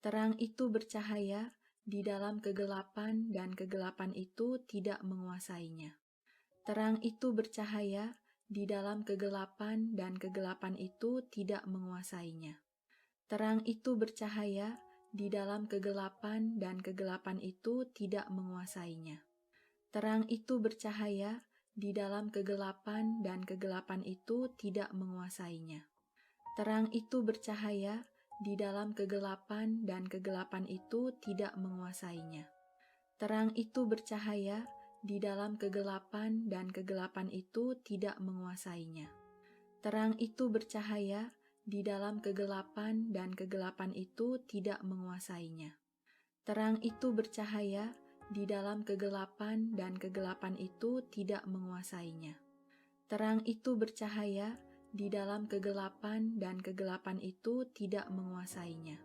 Terang itu bercahaya di dalam kegelapan dan kegelapan itu tidak menguasainya. Terang itu bercahaya di dalam kegelapan dan kegelapan itu tidak menguasainya. Terang itu bercahaya di dalam kegelapan dan kegelapan itu tidak menguasainya. Terang itu bercahaya di dalam kegelapan dan kegelapan itu tidak menguasainya. Terang itu bercahaya di dalam kegelapan dan kegelapan itu tidak menguasainya. Terang itu bercahaya di dalam kegelapan dan kegelapan itu tidak menguasainya. Terang itu bercahaya di dalam kegelapan dan kegelapan itu tidak menguasainya. Terang itu bercahaya di dalam kegelapan dan kegelapan itu tidak menguasainya. Terang itu bercahaya di dalam kegelapan dan kegelapan itu tidak menguasainya.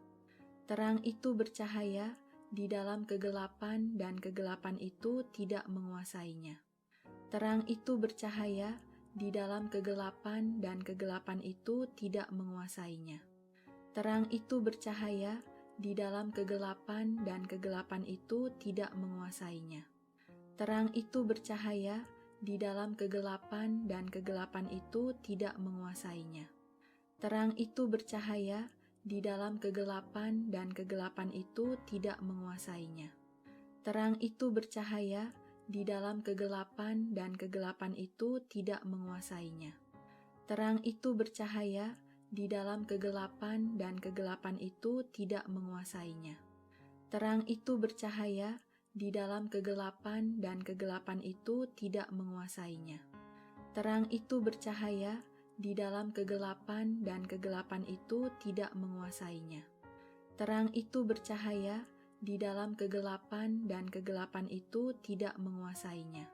Terang itu bercahaya di dalam kegelapan dan kegelapan itu tidak menguasainya. Terang itu bercahaya di dalam kegelapan dan kegelapan itu tidak menguasainya. Terang itu bercahaya di dalam kegelapan dan kegelapan itu tidak menguasainya. Terang itu bercahaya di dalam kegelapan dan kegelapan itu tidak menguasainya. Terang itu bercahaya di dalam kegelapan dan kegelapan itu tidak menguasainya. Terang itu bercahaya di dalam kegelapan dan kegelapan itu tidak menguasainya. Terang itu bercahaya di dalam kegelapan dan kegelapan itu tidak menguasainya. Terang itu bercahaya di dalam kegelapan dan kegelapan itu tidak menguasainya. Terang itu bercahaya di dalam kegelapan dan kegelapan itu tidak menguasainya.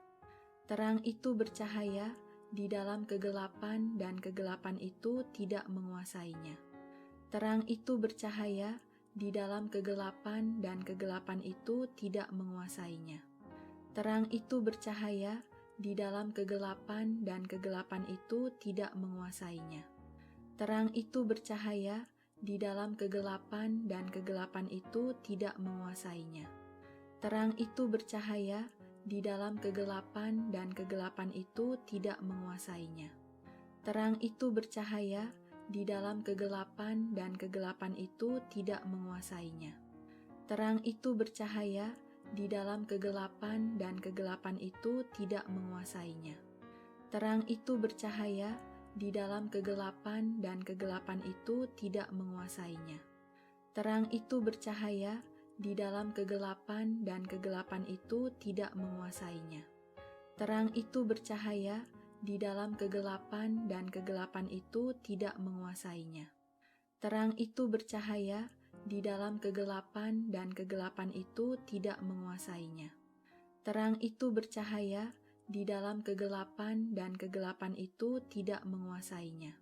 Terang itu bercahaya di dalam kegelapan dan kegelapan itu tidak menguasainya. Terang itu bercahaya di dalam kegelapan dan kegelapan itu tidak menguasainya. Terang itu bercahaya di dalam kegelapan dan kegelapan itu tidak menguasainya. Terang itu bercahaya di dalam kegelapan dan kegelapan itu tidak menguasainya. Terang itu bercahaya di dalam kegelapan dan kegelapan itu tidak menguasainya. Terang itu bercahaya di dalam kegelapan dan kegelapan itu tidak menguasainya. Terang itu bercahaya di dalam kegelapan dan kegelapan itu tidak menguasainya. Terang itu bercahaya di dalam kegelapan dan kegelapan itu tidak menguasainya. Terang itu bercahaya di dalam kegelapan dan kegelapan itu tidak menguasainya. Terang itu bercahaya di dalam kegelapan dan kegelapan itu tidak menguasainya. Terang itu bercahaya di dalam kegelapan dan kegelapan itu tidak menguasainya. Terang itu bercahaya di dalam kegelapan dan kegelapan itu tidak menguasainya. Terang itu bercahaya di dalam kegelapan dan kegelapan itu tidak menguasainya.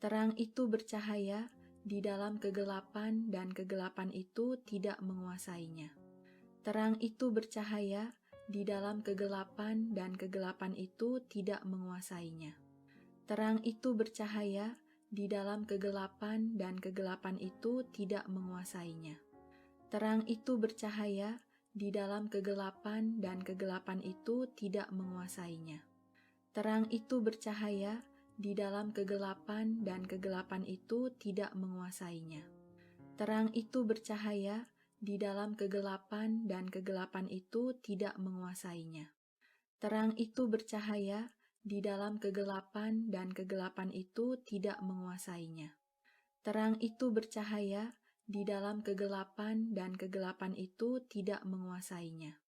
Terang itu bercahaya di dalam kegelapan dan kegelapan itu tidak menguasainya. Terang itu bercahaya di dalam kegelapan dan kegelapan itu tidak menguasainya. Terang itu bercahaya di dalam kegelapan dan kegelapan itu tidak menguasainya. Terang itu bercahaya di dalam kegelapan dan kegelapan itu tidak menguasainya. Terang itu bercahaya di dalam kegelapan dan kegelapan itu tidak menguasainya. Terang itu bercahaya di dalam kegelapan dan kegelapan itu tidak menguasainya. Terang itu bercahaya di dalam kegelapan dan kegelapan itu tidak menguasainya. Terang itu bercahaya di dalam kegelapan dan kegelapan itu tidak menguasainya.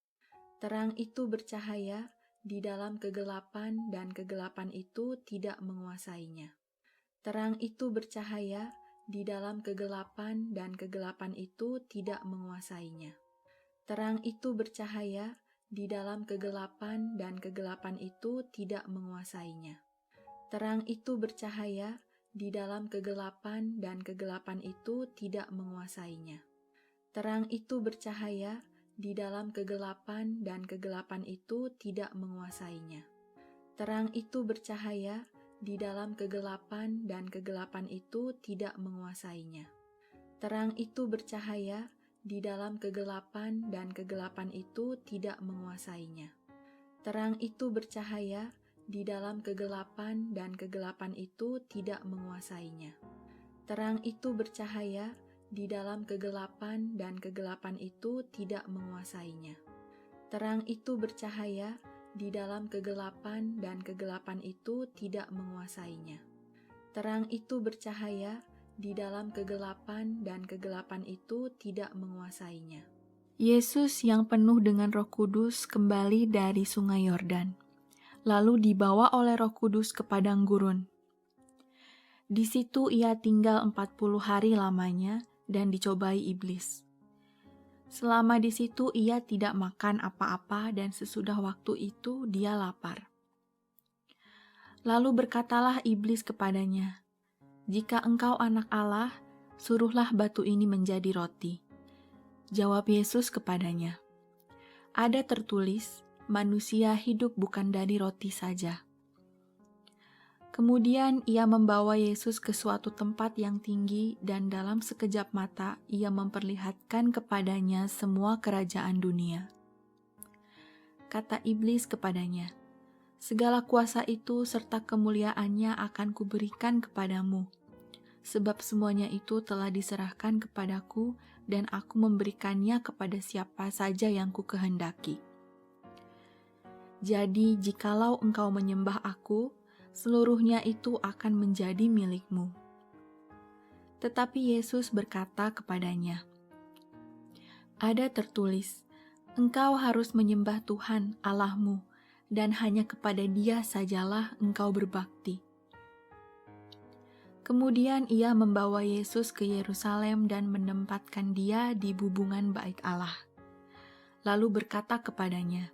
Terang itu bercahaya di dalam kegelapan dan kegelapan itu tidak menguasainya. Terang itu bercahaya di dalam kegelapan dan kegelapan itu tidak menguasainya. Terang itu bercahaya di dalam kegelapan dan kegelapan itu tidak menguasainya. Terang itu bercahaya di dalam kegelapan dan kegelapan itu tidak menguasainya. Terang itu bercahaya di dalam kegelapan dan kegelapan itu tidak menguasainya. Terang itu bercahaya di dalam kegelapan dan kegelapan itu tidak menguasainya. Terang itu bercahaya di dalam kegelapan dan kegelapan itu tidak menguasainya. Terang itu bercahaya di dalam kegelapan dan kegelapan itu tidak menguasainya. Terang itu bercahaya di dalam kegelapan dan kegelapan itu tidak menguasainya. Terang itu bercahaya di dalam kegelapan dan kegelapan itu tidak menguasainya. Terang itu bercahaya di dalam kegelapan dan kegelapan itu tidak menguasainya. Yesus yang penuh dengan Roh Kudus kembali dari Sungai Yordan, lalu dibawa oleh Roh Kudus ke padang gurun. Di situ ia tinggal 40 hari lamanya dan dicobai iblis. Selama di situ ia tidak makan apa-apa dan sesudah waktu itu dia lapar. Lalu berkatalah iblis kepadanya, "Jika engkau anak Allah, suruhlah batu ini menjadi roti." Jawab Yesus kepadanya, "Ada tertulis, manusia hidup bukan dari roti saja." Kemudian ia membawa Yesus ke suatu tempat yang tinggi dan dalam sekejap mata ia memperlihatkan kepadanya semua kerajaan dunia. Kata iblis kepadanya, "Segala kuasa itu serta kemuliaannya akan kuberikan kepadamu, sebab semuanya itu telah diserahkan kepadaku dan aku memberikannya kepada siapa saja yang kukehendaki. Jadi jikalau engkau menyembah aku, seluruhnya itu akan menjadi milikmu." Tetapi Yesus berkata kepadanya, "Ada tertulis, engkau harus menyembah Tuhan Allahmu, dan hanya kepada Dia sajalah engkau berbakti." Kemudian ia membawa Yesus ke Yerusalem dan menempatkan dia di bubungan bait Allah. Lalu berkata kepadanya,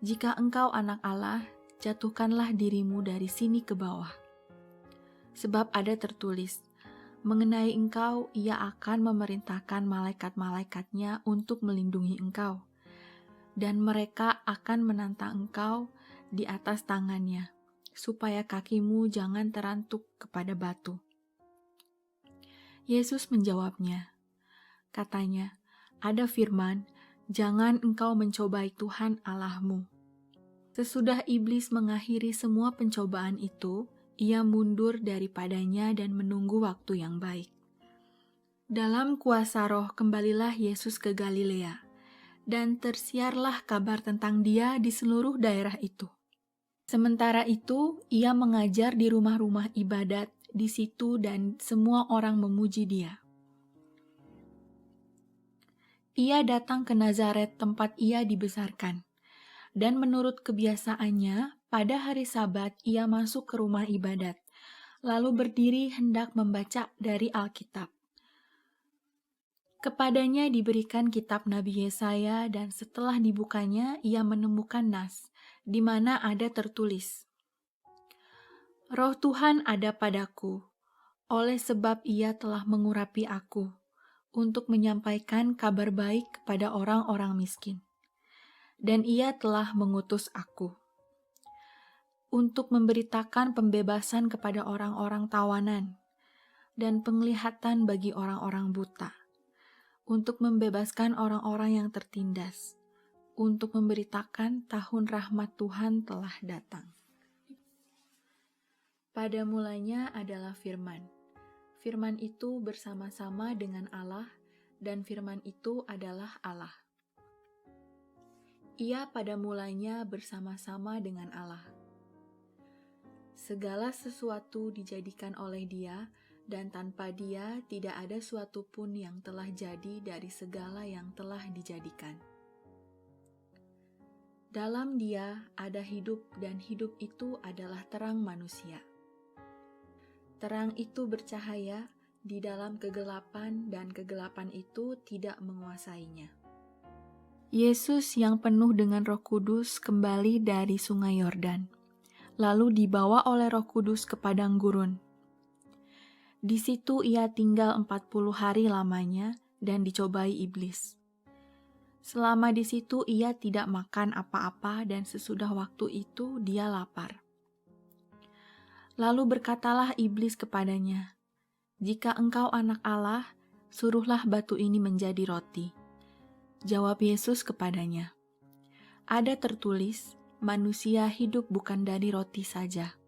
"Jika engkau anak Allah, jatuhkanlah dirimu dari sini ke bawah. Sebab ada tertulis, mengenai engkau ia akan memerintahkan malaikat-malaikatnya untuk melindungi engkau, dan mereka akan menantang engkau di atas tangannya, supaya kakimu jangan terantuk kepada batu." Yesus menjawabnya, katanya, "Ada firman, jangan engkau mencobai Tuhan Allahmu." Sesudah iblis mengakhiri semua pencobaan itu, ia mundur daripadanya dan menunggu waktu yang baik. Dalam kuasa Roh kembalilah Yesus ke Galilea, dan tersiarlah kabar tentang Dia di seluruh daerah itu. Sementara itu, ia mengajar di rumah-rumah ibadat di situ dan semua orang memuji Dia. Ia datang ke Nazaret tempat ia dibesarkan. Dan menurut kebiasaannya, pada hari Sabat ia masuk ke rumah ibadat, lalu berdiri hendak membaca dari Alkitab. Kepadanya diberikan kitab Nabi Yesaya, dan setelah dibukanya ia menemukan nas, di mana ada tertulis, "Roh Tuhan ada padaku, oleh sebab ia telah mengurapi aku, untuk menyampaikan kabar baik kepada orang-orang miskin. Dan ia telah mengutus aku untuk memberitakan pembebasan kepada orang-orang tawanan dan penglihatan bagi orang-orang buta, untuk membebaskan orang-orang yang tertindas, untuk memberitakan tahun rahmat Tuhan telah datang." Pada mulanya adalah firman. Firman itu bersama-sama dengan Allah, dan firman itu adalah Allah. Ia pada mulanya bersama-sama dengan Allah. Segala sesuatu dijadikan oleh Dia, dan tanpa Dia tidak ada suatu pun yang telah jadi dari segala yang telah dijadikan. Dalam Dia ada hidup, dan hidup itu adalah terang manusia. Terang itu bercahaya di dalam kegelapan, dan kegelapan itu tidak menguasainya. Yesus yang penuh dengan Roh Kudus kembali dari Sungai Yordan, lalu dibawa oleh Roh Kudus ke padang gurun. Di situ ia tinggal 40 hari lamanya dan dicobai iblis. Selama di situ ia tidak makan apa-apa dan sesudah waktu itu dia lapar. Lalu berkatalah iblis kepadanya, "Jika engkau anak Allah, suruhlah batu ini menjadi roti. Jawab Yesus kepadanya, ada tertulis, manusia hidup bukan dari roti saja.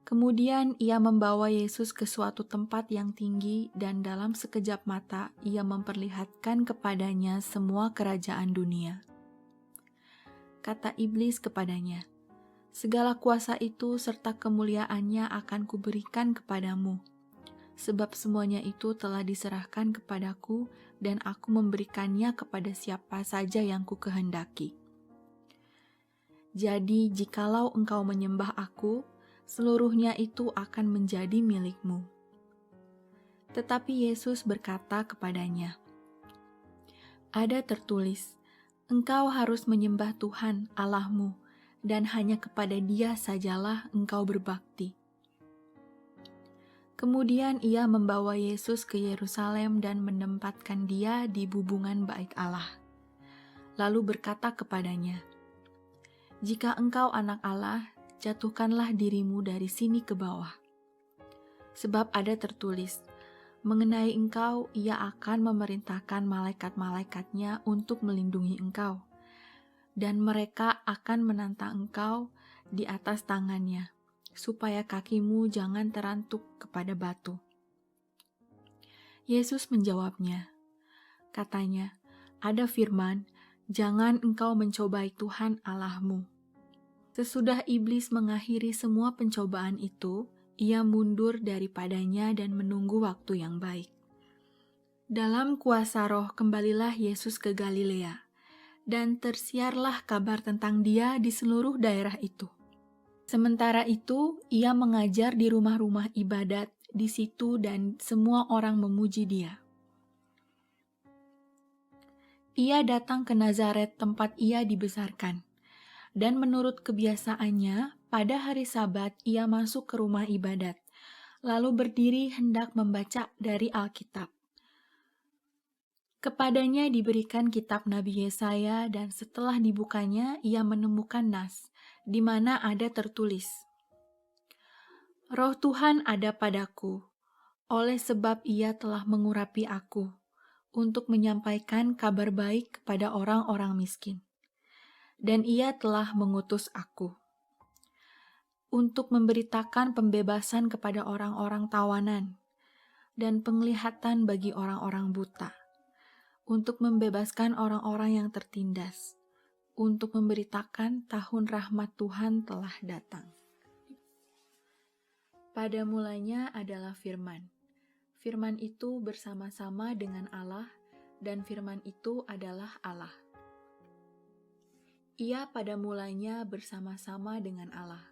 Kemudian ia membawa Yesus ke suatu tempat yang tinggi dan dalam sekejap mata ia memperlihatkan kepadanya semua kerajaan dunia. Kata iblis kepadanya, segala kuasa itu serta kemuliaannya akan kuberikan kepadamu, sebab semuanya itu telah diserahkan kepadaku dan aku memberikannya kepada siapa saja yang kukehendaki. Jadi jikalau engkau menyembah aku, seluruhnya itu akan menjadi milikmu. Tetapi Yesus berkata kepadanya, ada tertulis, engkau harus menyembah Tuhan Allahmu, dan hanya kepada Dia sajalah engkau berbakti. Kemudian ia membawa Yesus ke Yerusalem dan menempatkan Dia di bubungan bait Allah. Lalu berkata kepadanya, jika engkau anak Allah, jatuhkanlah dirimu dari sini ke bawah. Sebab ada tertulis, mengenai engkau ia akan memerintahkan malaikat-malaikatnya untuk melindungi engkau, dan mereka akan menantang engkau di atas tangannya, supaya kakimu jangan terantuk kepada batu. Yesus menjawabnya, katanya, ada firman, jangan engkau mencobai Tuhan Allahmu. Sesudah iblis mengakhiri semua pencobaan itu, ia mundur daripadanya dan menunggu waktu yang baik. Dalam kuasa Roh kembalilah Yesus ke Galilea, dan tersiarlah kabar tentang Dia di seluruh daerah itu. Sementara itu, ia mengajar di rumah-rumah ibadat di situ dan semua orang memuji Dia. Ia datang ke Nazaret tempat ia dibesarkan. Dan menurut kebiasaannya, pada hari Sabat ia masuk ke rumah ibadat, lalu berdiri hendak membaca dari Alkitab. Kepadanya diberikan kitab Nabi Yesaya dan setelah dibukanya ia menemukan nas, di mana ada tertulis, Roh Tuhan ada padaku, oleh sebab ia telah mengurapi aku, untuk menyampaikan kabar baik kepada orang-orang miskin. Dan ia telah mengutus aku untuk memberitakan pembebasan kepada orang-orang tawanan dan penglihatan bagi orang-orang buta, untuk membebaskan orang-orang yang tertindas, untuk memberitakan tahun rahmat Tuhan telah datang. Pada mulanya adalah firman. Firman itu bersama-sama dengan Allah, dan firman itu adalah Allah. Ia pada mulanya bersama-sama dengan Allah.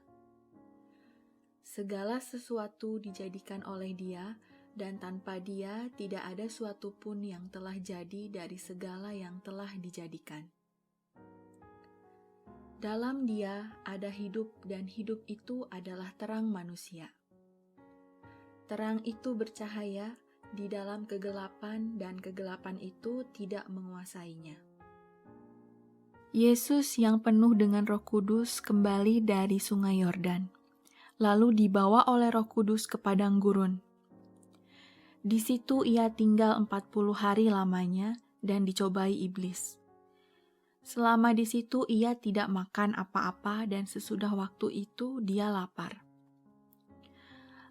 Segala sesuatu dijadikan oleh Dia, dan tanpa Dia tidak ada suatu pun yang telah jadi dari segala yang telah dijadikan. Dalam Dia ada hidup, dan hidup itu adalah terang manusia. Terang itu bercahaya di dalam kegelapan, dan kegelapan itu tidak menguasainya. Yesus yang penuh dengan Roh Kudus kembali dari Sungai Yordan, lalu dibawa oleh Roh Kudus ke padang gurun. Di situ ia tinggal 40 hari lamanya dan dicobai iblis. Selama di situ ia tidak makan apa-apa dan sesudah waktu itu dia lapar.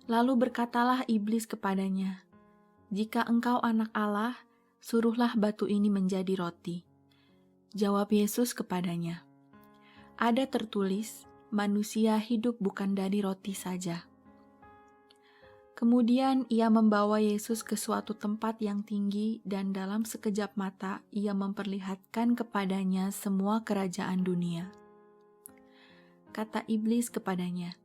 Lalu berkatalah iblis kepadanya, jika engkau anak Allah, suruhlah batu ini menjadi roti. Jawab Yesus kepadanya, ada tertulis, manusia hidup bukan dari roti saja. Kemudian ia membawa Yesus ke suatu tempat yang tinggi dan dalam sekejap mata ia memperlihatkan kepadanya semua kerajaan dunia. Kata iblis kepadanya,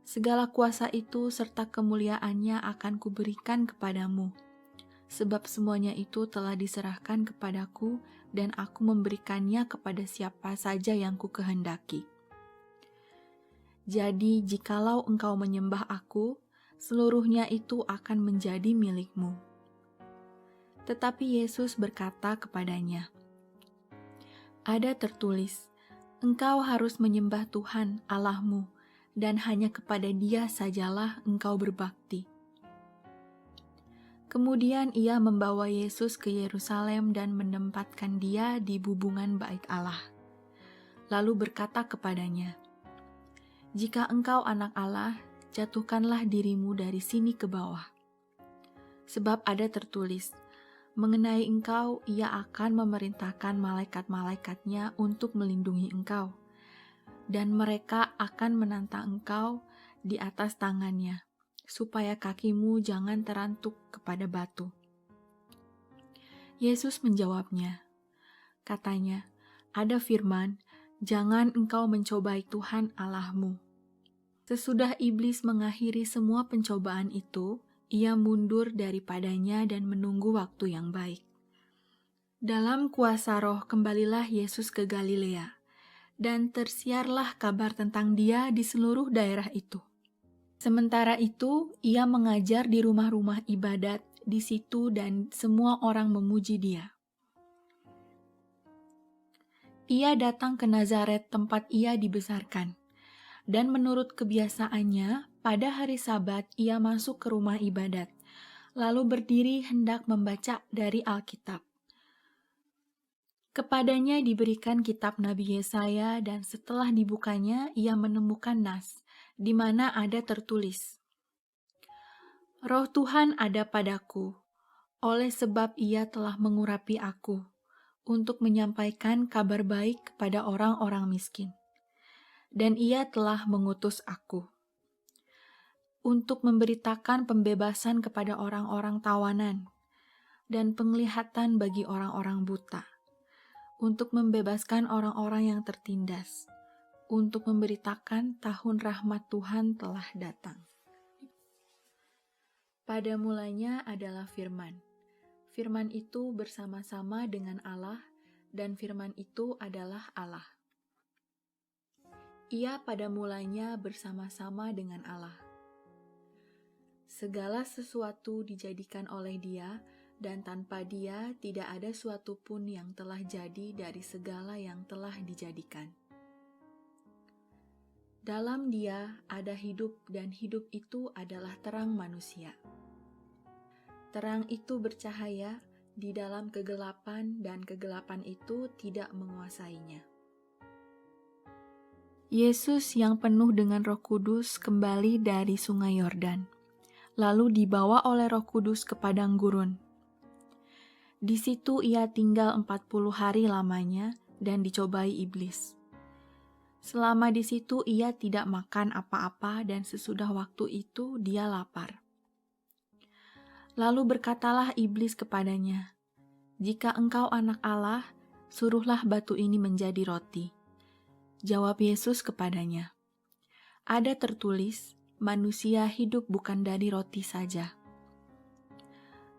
segala kuasa itu serta kemuliaannya akan kuberikan kepadamu, sebab semuanya itu telah diserahkan kepadaku dan aku memberikannya kepada siapa saja yang kukehendaki. Jadi jikalau engkau menyembah aku, seluruhnya itu akan menjadi milikmu. Tetapi Yesus berkata kepadanya, ada tertulis, engkau harus menyembah Tuhan Allahmu, dan hanya kepada Dia sajalah engkau berbakti. Kemudian ia membawa Yesus ke Yerusalem dan menempatkan dia di bubungan bait Allah. Lalu berkata kepadanya, "Jika engkau anak Allah, jatuhkanlah dirimu dari sini ke bawah. Sebab ada tertulis, mengenai engkau ia akan memerintahkan malaikat-malaikatnya untuk melindungi engkau, dan mereka akan menantang engkau di atas tangannya, supaya kakimu jangan terantuk kepada batu." Yesus menjawabnya, katanya, "Ada firman, jangan engkau mencobai Tuhan Allahmu." Sesudah iblis mengakhiri semua pencobaan itu, ia mundur daripadanya dan menunggu waktu yang baik. Dalam kuasa Roh kembalilah Yesus ke Galilea, dan tersiarlah kabar tentang dia di seluruh daerah itu. Sementara itu, ia mengajar di rumah-rumah ibadat di situ dan semua orang memuji dia. Ia datang ke Nazaret tempat ia dibesarkan, dan menurut kebiasaannya, pada hari Sabat ia masuk ke rumah ibadat, lalu berdiri hendak membaca dari Alkitab. Kepadanya diberikan kitab Nabi Yesaya, dan setelah dibukanya ia menemukan nas, di mana ada tertulis, "Roh Tuhan ada padaku, oleh sebab ia telah mengurapi aku, untuk menyampaikan kabar baik kepada orang-orang miskin. Dan ia telah mengutus aku untuk memberitakan pembebasan kepada orang-orang tawanan, dan penglihatan bagi orang-orang buta, untuk membebaskan orang-orang yang tertindas, untuk memberitakan tahun rahmat Tuhan telah datang." Pada mulanya adalah firman. Firman itu bersama-sama dengan Allah, dan firman itu adalah Allah. Ia pada mulanya bersama-sama dengan Allah. Segala sesuatu dijadikan oleh Dia, dan tanpa Dia tidak ada suatu pun yang telah jadi dari segala yang telah dijadikan. Dalam Dia ada hidup, dan hidup itu adalah terang manusia. Terang itu bercahaya di dalam kegelapan, dan kegelapan itu tidak menguasainya. Yesus yang penuh dengan Roh Kudus kembali dari Sungai Yordan, lalu dibawa oleh Roh Kudus ke padang gurun. Di situ ia tinggal 40 hari lamanya dan dicobai iblis. Selama di situ ia tidak makan apa-apa, dan sesudah waktu itu dia lapar. Lalu berkatalah iblis kepadanya, "Jika engkau anak Allah, suruhlah batu ini menjadi roti." Jawab Yesus kepadanya, "Ada tertulis, manusia hidup bukan dari roti saja."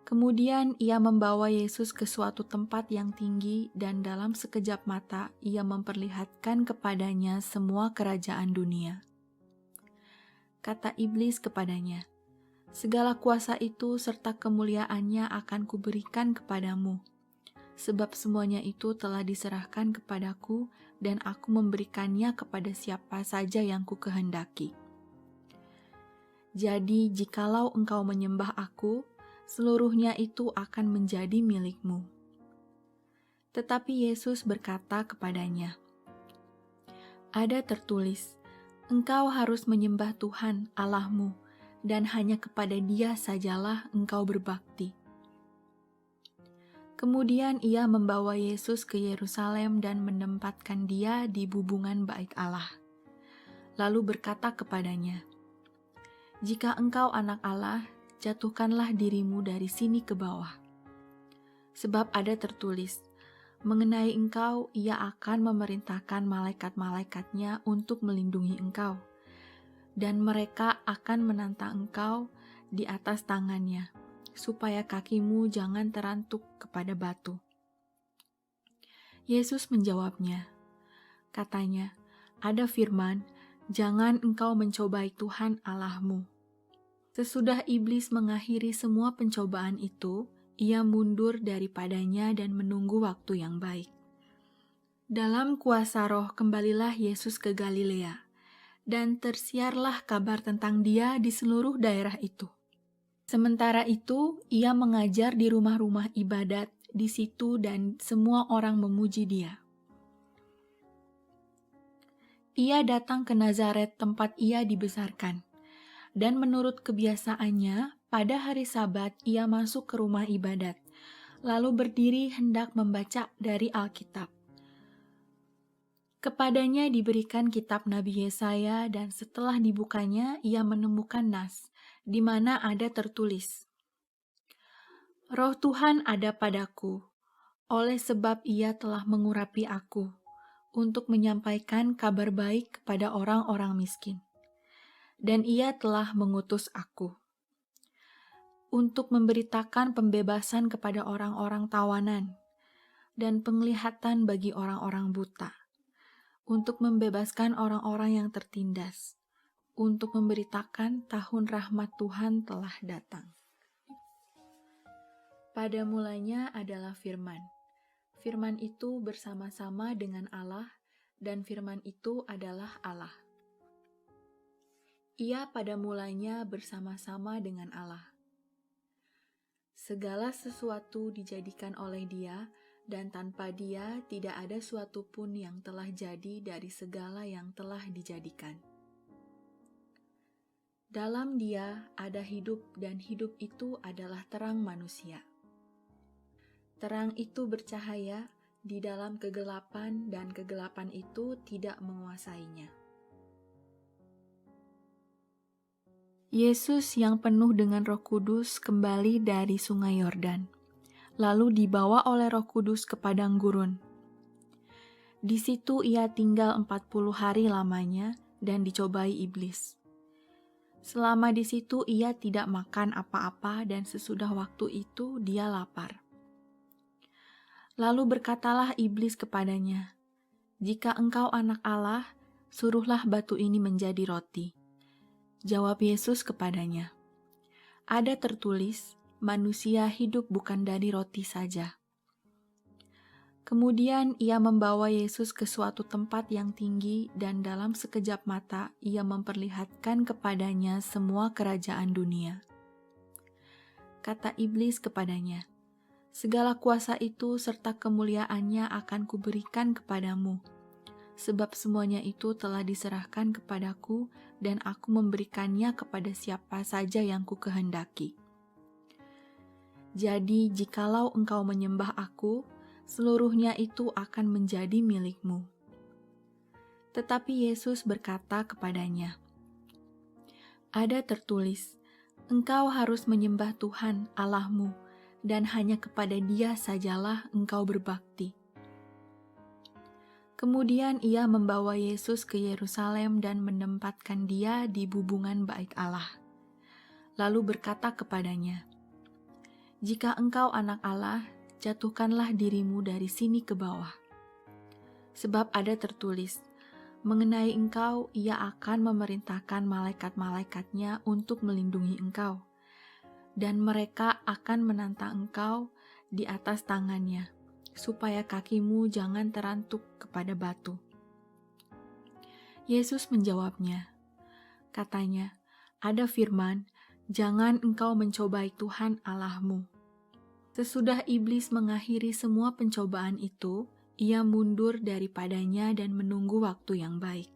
Kemudian ia membawa Yesus ke suatu tempat yang tinggi, dan dalam sekejap mata ia memperlihatkan kepadanya semua kerajaan dunia. Kata iblis kepadanya, "Segala kuasa itu serta kemuliaannya akan kuberikan kepadamu, sebab semuanya itu telah diserahkan kepadaku, dan aku memberikannya kepada siapa saja yang kukehendaki. Jadi jikalau engkau menyembah aku, seluruhnya itu akan menjadi milikmu." Tetapi Yesus berkata kepadanya, "Ada tertulis, engkau harus menyembah Tuhan Allahmu, dan hanya kepada Dia sajalah engkau berbakti." Kemudian ia membawa Yesus ke Yerusalem dan menempatkan dia di bubungan bait Allah. Lalu berkata kepadanya, "Jika engkau anak Allah, jatuhkanlah dirimu dari sini ke bawah. Sebab ada tertulis, mengenai engkau ia akan memerintahkan malaikat-malaikatnya untuk melindungi engkau, dan mereka akan menantang engkau di atas tangannya, supaya kakimu jangan terantuk kepada batu." Yesus menjawabnya, katanya, "Ada firman, jangan engkau mencobai Tuhan Allahmu." Sesudah iblis mengakhiri semua pencobaan itu, ia mundur daripadanya dan menunggu waktu yang baik. Dalam kuasa Roh kembalilah Yesus ke Galilea, dan tersiarlah kabar tentang dia di seluruh daerah itu. Sementara itu, ia mengajar di rumah-rumah ibadat di situ dan semua orang memuji dia. Ia datang ke Nazaret tempat ia dibesarkan, dan menurut kebiasaannya, pada hari Sabat ia masuk ke rumah ibadat, lalu berdiri hendak membaca dari Alkitab. Kepadanya diberikan kitab Nabi Yesaya, dan setelah dibukanya ia menemukan nas, di mana ada tertulis, "Roh Tuhan ada padaku, oleh sebab ia telah mengurapi aku, untuk menyampaikan kabar baik kepada orang-orang miskin. Dan ia telah mengutus aku untuk memberitakan pembebasan kepada orang-orang tawanan dan penglihatan bagi orang-orang buta, untuk membebaskan orang-orang yang tertindas, untuk memberitakan tahun rahmat Tuhan telah datang." Pada mulanya adalah firman. Firman itu bersama-sama dengan Allah, dan firman itu adalah Allah. Ia pada mulanya bersama-sama dengan Allah. Segala sesuatu dijadikan oleh Dia, dan tanpa Dia tidak ada suatu pun yang telah jadi dari segala yang telah dijadikan. Dalam Dia ada hidup, dan hidup itu adalah terang manusia. Terang itu bercahaya di dalam kegelapan, dan kegelapan itu tidak menguasainya. Yesus yang penuh dengan Roh Kudus kembali dari Sungai Yordan, lalu dibawa oleh Roh Kudus ke padang gurun. Di situ ia tinggal 40 hari lamanya dan dicobai iblis. Selama di situ ia tidak makan apa-apa, dan sesudah waktu itu dia lapar. Lalu berkatalah iblis kepadanya, "Jika engkau anak Allah, suruhlah batu ini menjadi roti." Jawab Yesus kepadanya, "Ada tertulis, manusia hidup bukan dari roti saja." Kemudian ia membawa Yesus ke suatu tempat yang tinggi, dan dalam sekejap mata ia memperlihatkan kepadanya semua kerajaan dunia. Kata iblis kepadanya, "Segala kuasa itu serta kemuliaannya akan kuberikan kepadamu, sebab semuanya itu telah diserahkan kepadaku, dan aku memberikannya kepada siapa saja yang kukehendaki. Jadi jikalau engkau menyembah aku, seluruhnya itu akan menjadi milikmu." Tetapi Yesus berkata kepadanya, "Ada tertulis, engkau harus menyembah Tuhan Allahmu, dan hanya kepada Dia sajalah engkau berbakti." Kemudian ia membawa Yesus ke Yerusalem dan menempatkan dia di bubungan bait Allah. Lalu berkata kepadanya, "Jika engkau anak Allah, jatuhkanlah dirimu dari sini ke bawah. Sebab ada tertulis, mengenai engkau ia akan memerintahkan malaikat-malaikatnya untuk melindungi engkau, dan mereka akan menantang engkau di atas tangannya, supaya kakimu jangan terantuk kepada batu." Yesus menjawabnya, katanya, "Ada firman, jangan engkau mencobai Tuhan Allahmu." Sesudah iblis mengakhiri semua pencobaan itu, ia mundur daripadanya dan menunggu waktu yang baik.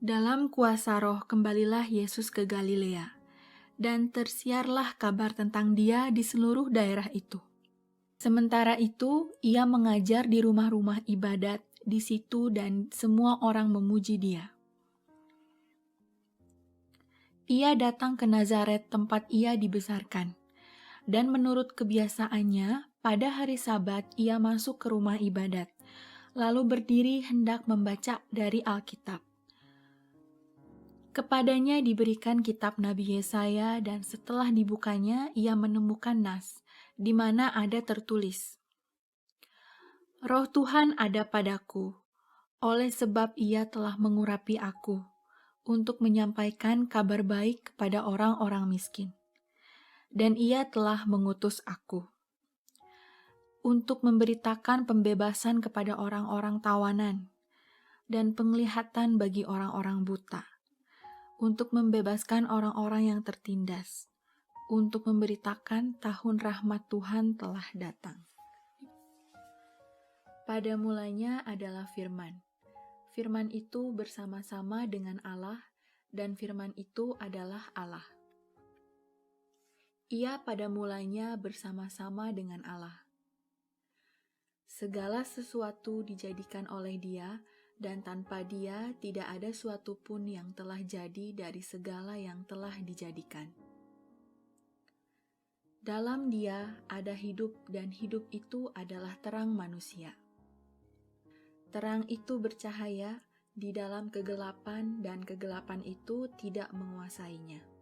Dalam kuasa Roh kembalilah Yesus ke Galilea, dan tersiarlah kabar tentang Dia di seluruh daerah itu. Sementara itu, ia mengajar di rumah-rumah ibadat di situ dan semua orang memuji Dia. Ia datang ke Nazaret tempat ia dibesarkan, dan menurut kebiasaannya, pada hari Sabat ia masuk ke rumah ibadat, lalu berdiri hendak membaca dari Alkitab. Kepadanya diberikan kitab Nabi Yesaya, dan setelah dibukanya ia menemukan nas, di mana ada tertulis, "Roh Tuhan ada padaku, oleh sebab ia telah mengurapi aku, untuk menyampaikan kabar baik kepada orang-orang miskin. Dan ia telah mengutus aku untuk memberitakan pembebasan kepada orang-orang tawanan dan penglihatan bagi orang-orang buta, untuk membebaskan orang-orang yang tertindas, untuk memberitakan tahun rahmat Tuhan telah datang. Pada mulanya adalah firman. Firman itu bersama-sama dengan Allah, dan firman itu adalah Allah. Ia pada mulanya bersama-sama dengan Allah. Segala sesuatu dijadikan oleh Dia, dan tanpa Dia tidak ada suatu pun yang telah jadi dari segala yang telah dijadikan. Dalam Dia ada hidup, dan hidup itu adalah terang manusia. Terang itu bercahaya di dalam kegelapan, dan kegelapan itu tidak menguasainya.